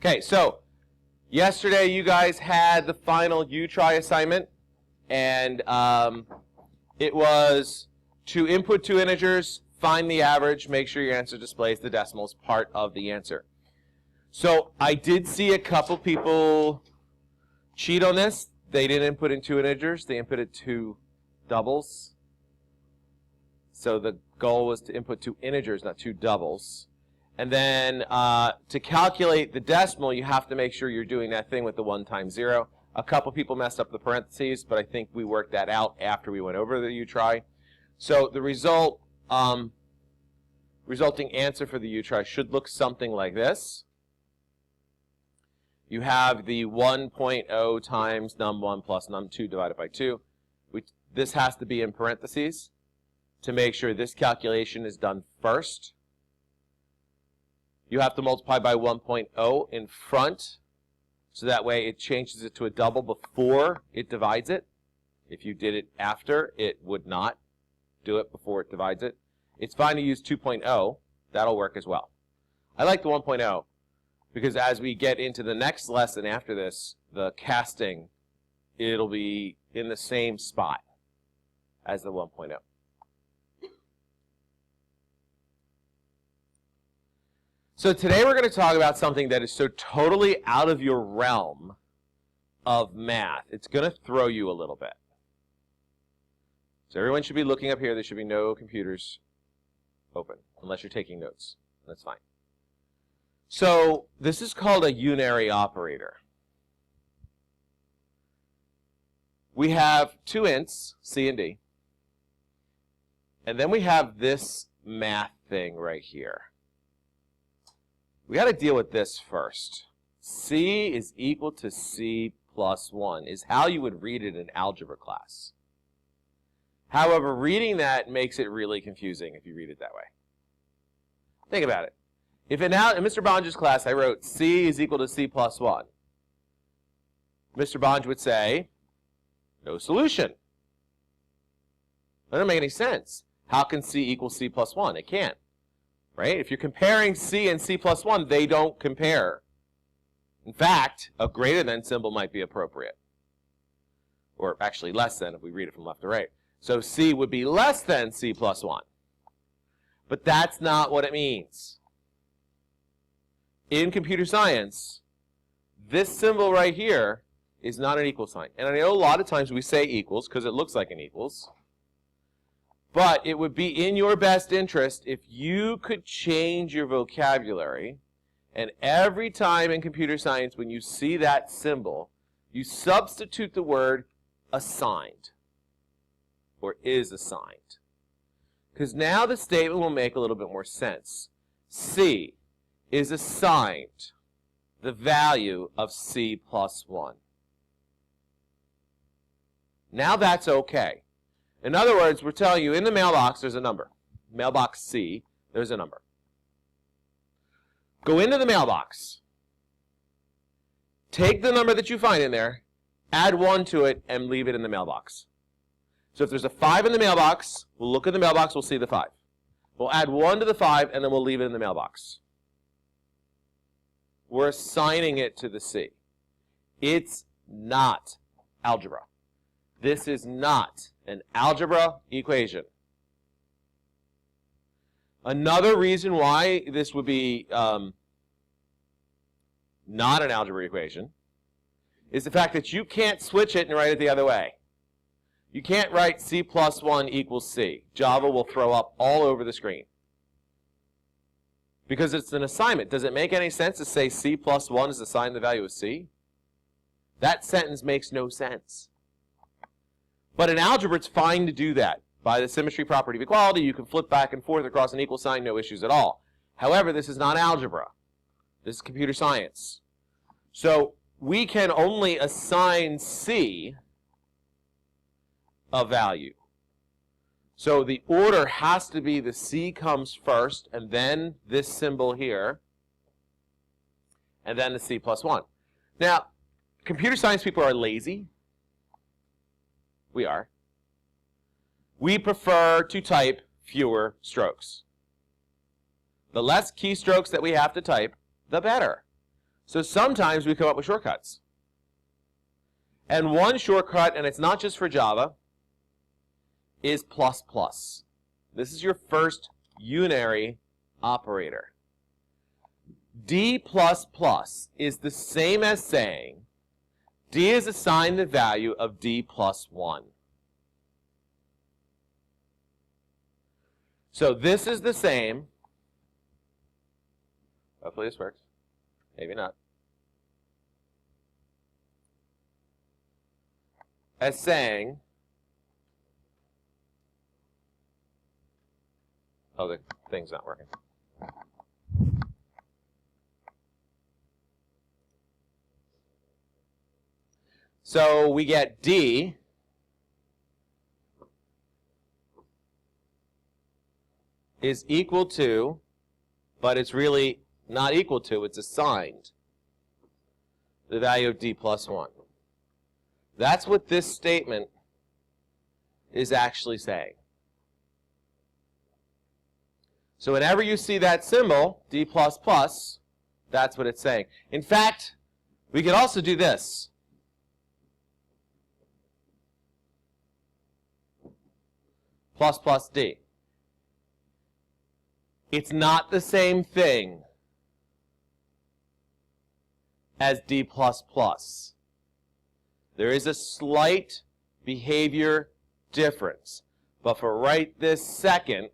Okay, so yesterday you guys had the final U-Try assignment, and it was to input two integers, find the average, make sure your answer displays the decimals part of the answer. So I did see a couple people cheat on this. They didn't input in two integers, they inputted two doubles. So the goal was to input two integers, not two doubles. And then to calculate the decimal, you have to make sure you're doing that thing with the 1 times 0. A couple people messed up the parentheses, but I think we worked that out after we went over the U-Try. So the resulting answer for the U-Try should look something like this. You have the 1.0 times num1 plus num2 divided by 2. This has to be in parentheses to make sure this calculation is done first. You have to multiply by 1.0 in front, so that way it changes it to a double before it divides it. If you did it after, it would not do it before it divides it. It's fine to use 2.0. That'll work as well. I like the 1.0 because as we get into the next lesson after this, the casting, it'll be in the same spot as the 1.0. So today we're going to talk about something that is so totally out of your realm of math. It's going to throw you a little bit. So everyone should be looking up here. There should be no computers open, unless you're taking notes. That's fine. So this is called a unary operator. We have two ints, C and D. And then we have this math thing right here. We got to deal with this first. C is equal to C plus 1 is how you would read it in algebra class. However, reading that makes it really confusing if you read it that way. Think about it. If in Mr. Bonge's class I wrote C is equal to C plus 1, Mr. Bonge would say, no solution. That doesn't make any sense. How can C equal C plus 1? It can't. Right? If you're comparing C and C plus 1, they don't compare. In fact, a greater than symbol might be appropriate. Or actually less than if we read it from left to right. So C would be less than C plus 1. But that's not what it means. In computer science, this symbol right here is not an equal sign. And I know a lot of times we say equals because it looks like an equals. But it would be in your best interest if you could change your vocabulary, and every time in computer science when you see that symbol, you substitute the word assigned, or is assigned. Because now the statement will make a little bit more sense. C is assigned the value of C plus 1. Now that's okay. In other words, we're telling you in the mailbox there's a number. Mailbox C, there's a number. Go into the mailbox. Take the number that you find in there, add 1 to it, and leave it in the mailbox. So if there's a 5 in the mailbox, we'll look at the mailbox, we'll see the 5. We'll add 1 to the 5, and then we'll leave it in the mailbox. We're assigning it to the C. It's not algebra. This is not an algebra equation. Another reason why this would be not an algebra equation is the fact that you can't switch it and write it the other way. You can't write C plus 1 equals C. Java will throw up all over the screen. Because it's an assignment. Does it make any sense to say C plus 1 is assigned the value of C? That sentence makes no sense. But in algebra, it's fine to do that. By the symmetry property of equality, you can flip back and forth across an equal sign, no issues at all. However, this is not algebra. This is computer science. So we can only assign C a value. So the order has to be the C comes first, and then this symbol here, and then the C plus 1. Now, computer science people are lazy. We are. We prefer to type fewer strokes. The less keystrokes that we have to type, the better. So sometimes we come up with shortcuts. And one shortcut, and it's not just for Java, is plus plus. This is your first unary operator. D plus plus is the same as saying D is assigned the value of D plus 1. So this is the same. Hopefully this works. Maybe not. As saying, oh, the thing's not working. So we get D is equal to, but it's really not equal to, it's assigned the value of D plus 1. That's what this statement is actually saying. So whenever you see that symbol, D plus plus, that's what it's saying. In fact, we could also do this. Plus plus D. It's not the same thing as D plus plus. There is a slight behavior difference. But for right this second,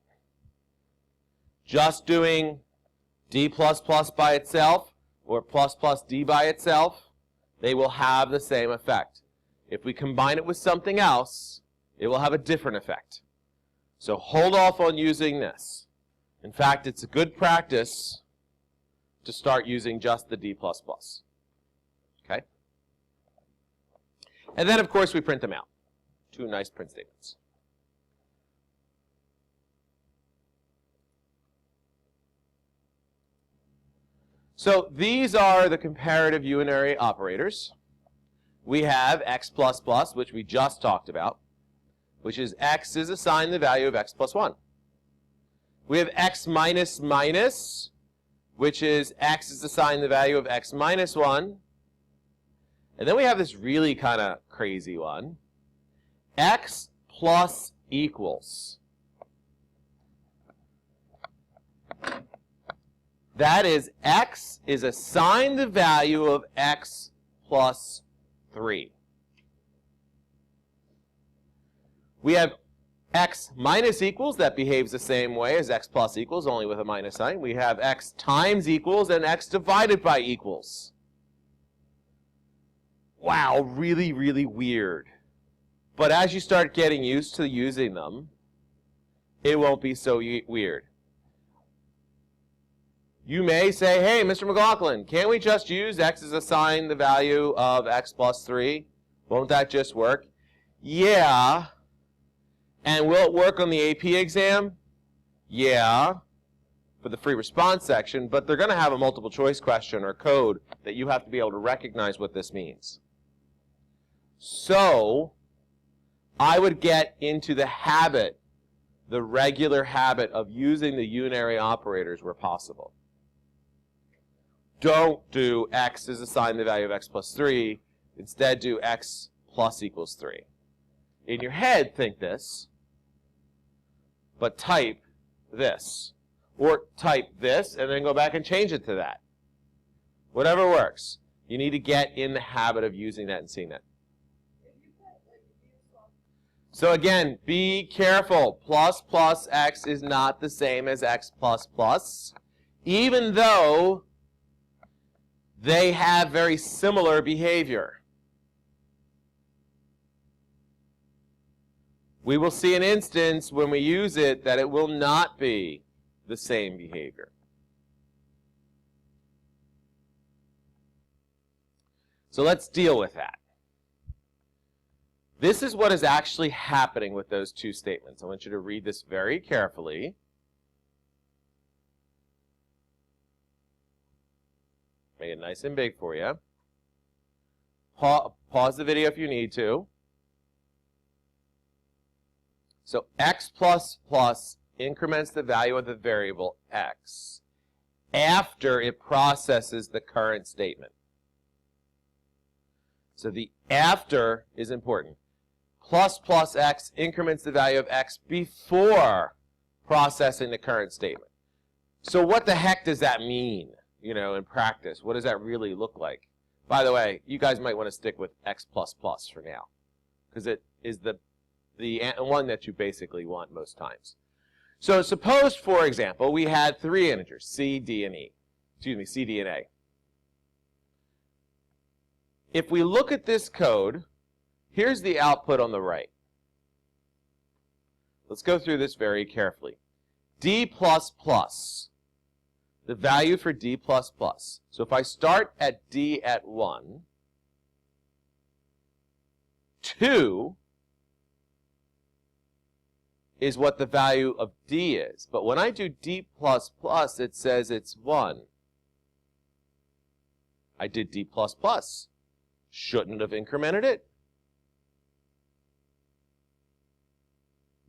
just doing D plus plus by itself or plus plus D by itself, they will have the same effect. If we combine it with something else, it will have a different effect. So hold off on using this. In fact, it's a good practice to start using just the D plus plus. Okay? And then, of course, we print them out. Two nice print statements. So these are the comparative unary operators. We have x plus plus, which we just talked about, which is x is assigned the value of x plus 1. We have x minus minus, which is x is assigned the value of x minus 1. And then we have this really kind of crazy one. X plus equals. That is, x is assigned the value of x plus 3. We have x minus equals, that behaves the same way as x plus equals, only with a minus sign. We have x times equals and x divided by equals. Wow, really, really weird. But as you start getting used to using them, it won't be so weird. You may say, hey, Mr. McLaughlin, can't we just use x is assigned the value of x plus 3? Won't that just work? Yeah. And will it work on the AP exam? Yeah, for the free response section, but they're going to have a multiple choice question or code that you have to be able to recognize what this means. So I would get into the habit, the regular habit of using the unary operators where possible. Don't do x is assigned the value of x plus 3. Instead, do x plus equals 3. In your head, think this, but type this. Or type this and then go back and change it to that. Whatever works. You need to get in the habit of using that and seeing that. So again, be careful. Plus plus x is not the same as x plus plus, even though they have very similar behavior. We will see an instance when we use it that it will not be the same behavior. So let's deal with that. This is what is actually happening with those two statements. I want you to read this very carefully. Make it nice and big for you. Pause the video if you need to. So x plus plus increments the value of the variable x. after it processes the current statement. So the after is important. Plus plus x increments the value of x before processing the current statement. So what the heck does that mean, in practice? What does that really look like? By the way, you guys might want to stick with x plus plus for now, because it is the one that you basically want most times. So suppose, for example, we had three integers, c, d, and e. Excuse me, c, d, and a. If we look at this code, here's the output on the right. Let's go through this very carefully. D plus plus, the value for d plus plus. So if I start at d at 1, 2 is what the value of d is. But when I do d plus plus, it says it's 1. I did d plus plus. Shouldn't have incremented it?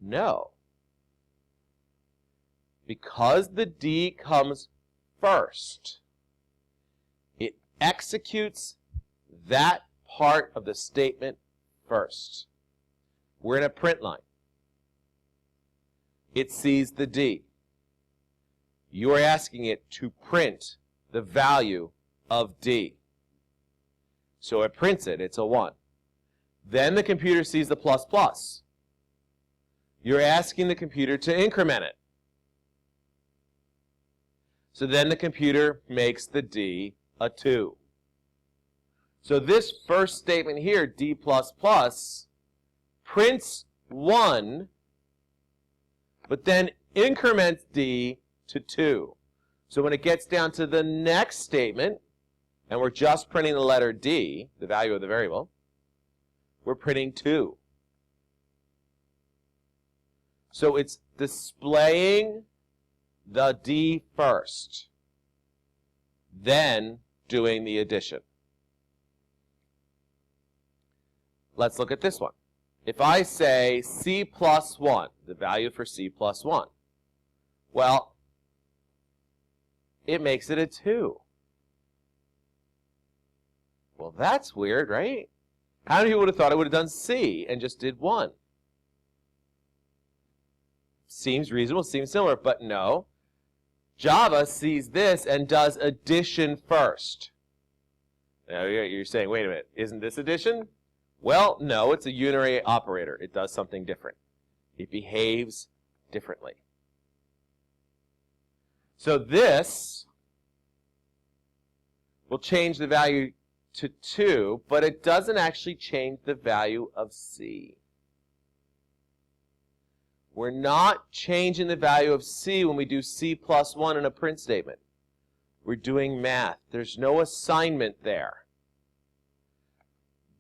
No. Because the d comes first, it executes that part of the statement first. We're in a print line. It sees the d. You are asking it to print the value of d. So it prints it. It's a 1. Then the computer sees the plus plus. You're asking the computer to increment it. So then the computer makes the d a 2. So this first statement here, d plus plus, prints 1, but then increments d to 2. So when it gets down to the next statement, and we're just printing the letter d, the value of the variable, we're printing 2. So it's displaying the d first, then doing the addition. Let's look at this one. If I say c plus 1, the value for c plus 1, well, it makes it a 2. Well, that's weird, right? How many people would have thought it would have done c and just did 1? Seems reasonable, seems similar, but no. Java sees this and does addition first. Now you're saying, wait a minute, isn't this addition? Well, no, it's a unary operator. It does something different. It behaves differently. So this will change the value to 2, but it doesn't actually change the value of c. We're not changing the value of c when we do c plus 1 in a print statement. We're doing math. There's no assignment there.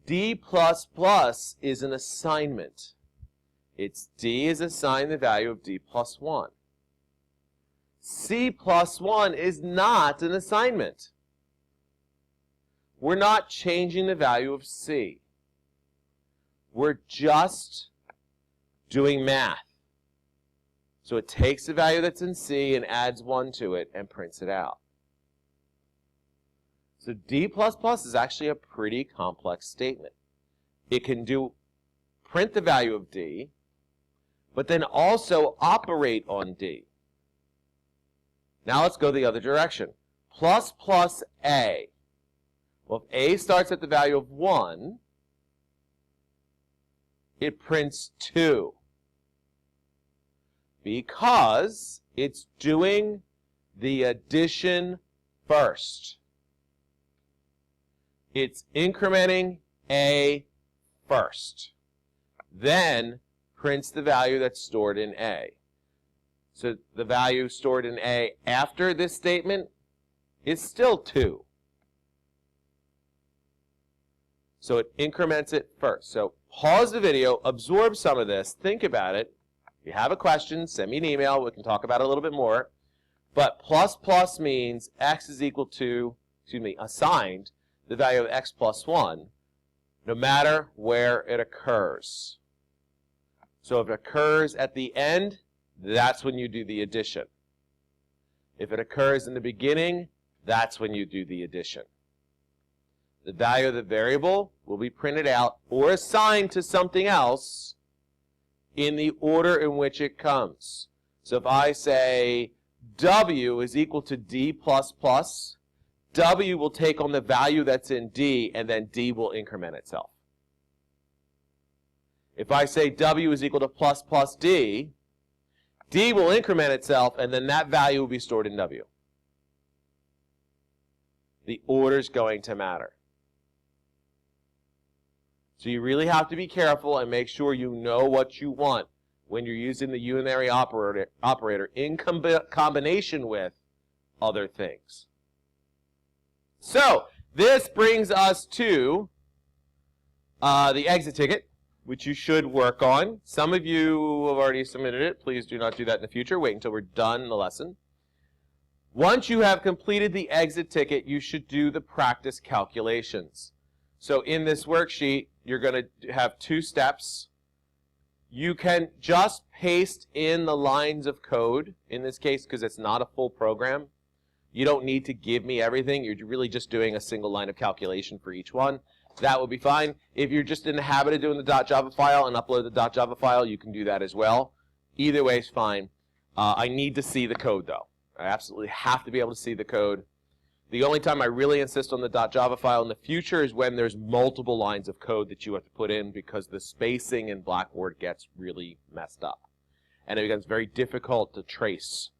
D plus plus is an assignment. Its d is assigned the value of d plus 1. C plus 1 is not an assignment. We're not changing the value of c. We're just doing math. So it takes the value that's in c and adds 1 to it and prints it out. So d plus plus is actually a pretty complex statement. It can print the value of d, but then also operate on d. Now let's go the other direction. Plus plus a. Well, if a starts at the value of 1, it prints 2. Because it's doing the addition first. It's incrementing a first. Then prints the value that's stored in a. So the value stored in a after this statement is still 2. So it increments it first. So pause the video, absorb some of this, think about it. If you have a question, send me an email. We can talk about it a little bit more. But plus plus means x is equal to, assigned the value of x plus 1, no matter where it occurs. So if it occurs at the end, that's when you do the addition. If it occurs in the beginning, that's when you do the addition. The value of the variable will be printed out or assigned to something else in the order in which it comes. So if I say W is equal to D plus plus, W will take on the value that's in D, and then D will increment itself. If I say W is equal to plus plus D, D will increment itself, and then that value will be stored in W. The order's going to matter. So you really have to be careful and make sure you know what you want when you're using the unary operator in combination with other things. So this brings us to the exit ticket, which you should work on. Some of you have already submitted it. Please do not do that in the future. Wait until we're done the lesson. Once you have completed the exit ticket, you should do the practice calculations. So in this worksheet, you're going to have 2 steps. You can just paste in the lines of code, in this case, because it's not a full program. You don't need to give me everything. You're really just doing a single line of calculation for each one. That will be fine. If you're just in the habit of doing the .java file and upload the .java file, you can do that as well. Either way is fine. I need to see the code, though. I absolutely have to be able to see the code. The only time I really insist on the .java file in the future is when there's multiple lines of code that you have to put in, because the spacing in Blackboard gets really messed up. And it becomes very difficult to trace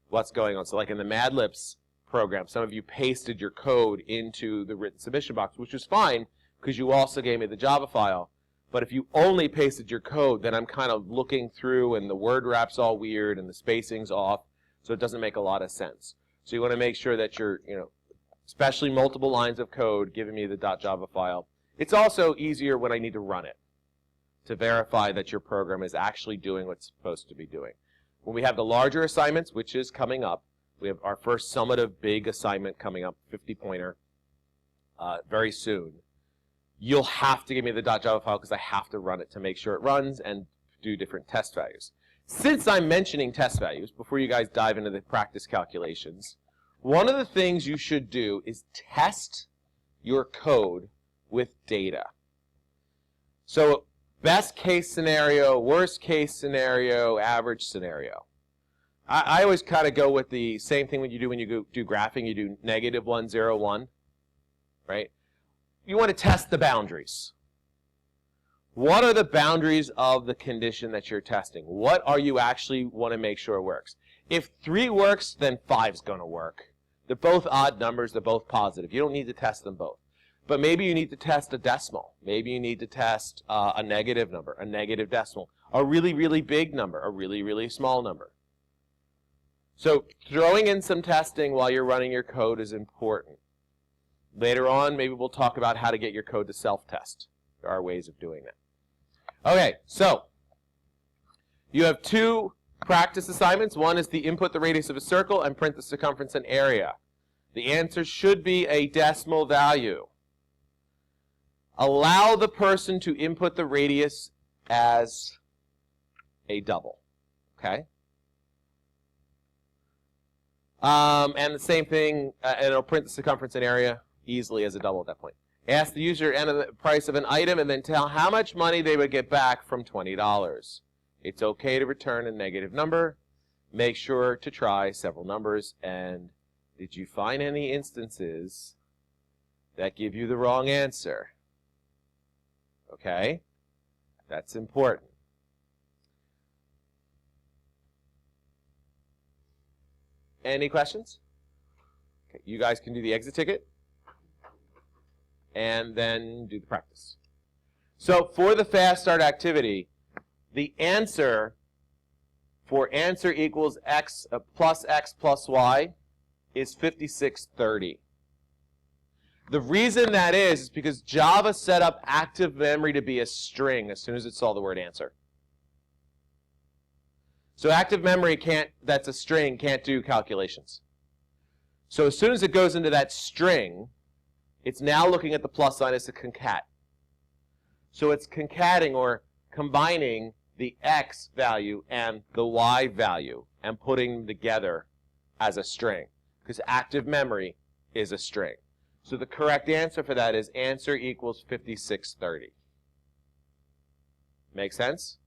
what's going on. So like in the Mad Libs program, some of you pasted your code into the written submission box, which is fine, because you also gave me the Java file. But if you only pasted your code, then I'm kind of looking through, and the word wrap's all weird, and the spacing's off, so it doesn't make a lot of sense. So you want to make sure that you're, especially multiple lines of code, giving me the .java file. It's also easier when I need to run it to verify that your program is actually doing what it's supposed to be doing. When we have the larger assignments, which is coming up, we have our first summative big assignment coming up, 50-pointer, very soon. You'll have to give me the .java file because I have to run it to make sure it runs and do different test values. Since I'm mentioning test values, before you guys dive into the practice calculations, one of the things you should do is test your code with data. So best case scenario, worst case scenario, average scenario. I always kind of go with the same thing when you do graphing. You do -1, 0, 1, right? You want to test the boundaries. What are the boundaries of the condition that you're testing? What are you actually want to make sure works? If 3 works, then 5's going to work. They're both odd numbers. They're both positive. You don't need to test them both. But maybe you need to test a decimal. Maybe you need to test a negative number, a negative decimal, a really, really big number, a really, really small number. So throwing in some testing while you're running your code is important. Later on, maybe we'll talk about how to get your code to self-test. There are ways of doing that. Okay, so you have 2 practice assignments. One is the input the radius of a circle and print the circumference and area. The answer should be a decimal value. Allow the person to input the radius as a double. Okay? And the same thing, and it'll print the circumference and area easily as a double at that point. Ask the user to enter the price of an item and then tell how much money they would get back from $20. It's okay to return a negative number. Make sure to try several numbers. And did you find any instances that give you the wrong answer? Okay? That's important. Any questions? Okay, you guys can do the exit ticket and then do the practice. So for the fast start activity, the answer for answer equals x plus y is 5630. The reason that is because Java set up active memory to be a string as soon as it saw the word answer. So active memory that's a string, can't do calculations. So as soon as it goes into that string, it's now looking at the plus sign as a concat. So it's concating or combining the x value and the y value and putting them together as a string, because active memory is a string. So the correct answer for that is answer equals 5630. Make sense?